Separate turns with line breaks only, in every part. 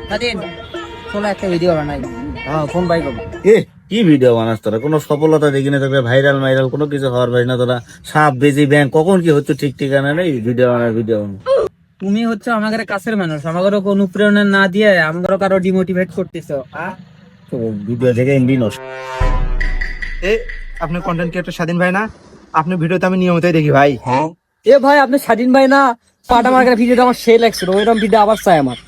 স্বাধীন চলো একটা ভিডিও বানাই। ফোন বাই করবো।
কি ভিডিও বানাস তোরা? কোনো সফলতা দেখি না তোকে, ভাইরাল মাইরাল কোনো কিছু হওয়ার পারিস না তোরা। সাপ বেজি ব্যাংক কখন কি হচ্ছে ঠিক ঠিকানা নেই। ভিডিও বানার ভিডিও
তুমি হচ্ছে আমাদের কাছের মানুষ, আমাদের অনুপ্রেরণা না দিয়ে আমাদের কারো ডিমোটিভেট করতেছো।
ভিডিও দেখে এমবি নষ্ট।
আপনি কন্টেন্ট ক্রিয়েটর স্বাধীন ভাই না? আপনি ভিডিওতে আমি নিয়মিতই দেখি ভাই।
এ ভাই আপনি স্বাধীন ভাই না? পাটা মার্কার ভিডিওটা আমার সেই লাগছিল, ওইরকম ভিডিও আবার চাই আমার।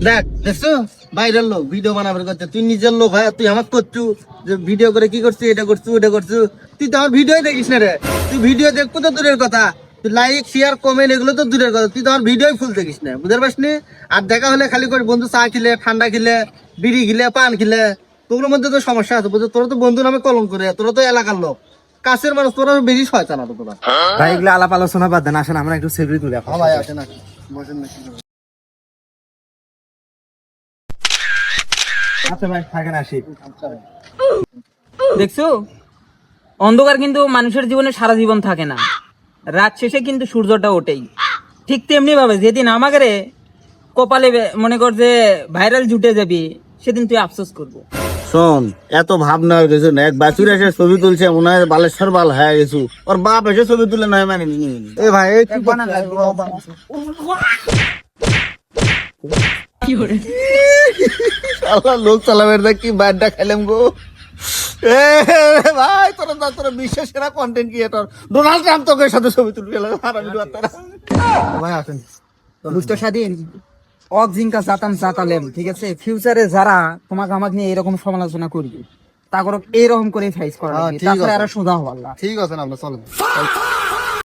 দেখ দেখছো ভাইরাল লোক ভিডিও বানাবার করছে, তুই নিজের লোক হয় তুই আমার করছু যে ভিডিও করে কি করছিস, এটা করছু ওটা করছু। তুই তো আমার ভিডিও দেখিস না রে। তুই ভিডিও দেখবো তো দূরের কথা, তুই লাইক শেয়ার কমেন্ট এগুলো তো দূরের কথা, তুই তো আমার ভিডিও ফুল দেখিস না, বুঝতে পারছিস? আর দেখা হলে খালি করে বন্ধু চা খেলে, ঠান্ডা খেলে, বিড়ি খেলে, পান খেলে, তোগুলোর মধ্যে তো সমস্যা আছে বুঝছো। তোরা তো বন্ধু নামে কলম করে, তোরা তো এলাকার লোক, কাছের মানুষ, তোরা বেশি শয়তান না তোরা।
ভাই এগুলো আলাপ আলোচনা বাদ দেন, আসেন আমরা একটু সেলফি তুলে আসি।
ভাই আসেন আসেন বসেন না।
আচ্ছা ভাই থাকেন, আসি।
দেখছো, অন্ধকার কিন্তু মানুষের জীবনে সারা জীবন থাকে না, রাত শেষে কিন্তু সূর্যটা ওঠেই। ঠিক তেমনি ভাবে যেদিন আমাকে কপালে মনে কর যে ভাইরাল জুটে যাবি, সেদিন তুই আফসোস করবো।
শোন, এত ভাবনা হয়ে গেছে না। এক বাছুর এসে ছবি তুলছে, মনে হয় বালেশ্বর বাল হয়ে গেছু। ওর বাপ এসে ছবি তুলে নয় মানে
এ ভাই এই কি
আল্লাহ লোক চালাবের না কি বাড্ডা খেলাম গো। এ ভাই তোরা বিশ্বের সেরা কন্টেন্ট ক্রিয়েটর ডোনাল্ড ট্রাম্প তোকে সাথে ছবি তুলে গেল।
ভাই আসেন।
বুঝতো স্বাধীন, অজিঙ্কা জাতাম জাতালেম, ঠিক আছে? ফিউচারে যারা তোমাকে আমাকে নিয়ে এরকম সমালোচনা করবে, তা করো এরকম করে ফেস করা,
হ্যাঁ, ঠিক
তারপরে
আছে।
আরো সোজা হওয়ার।
ঠিক আছে না, আমরা চলেন।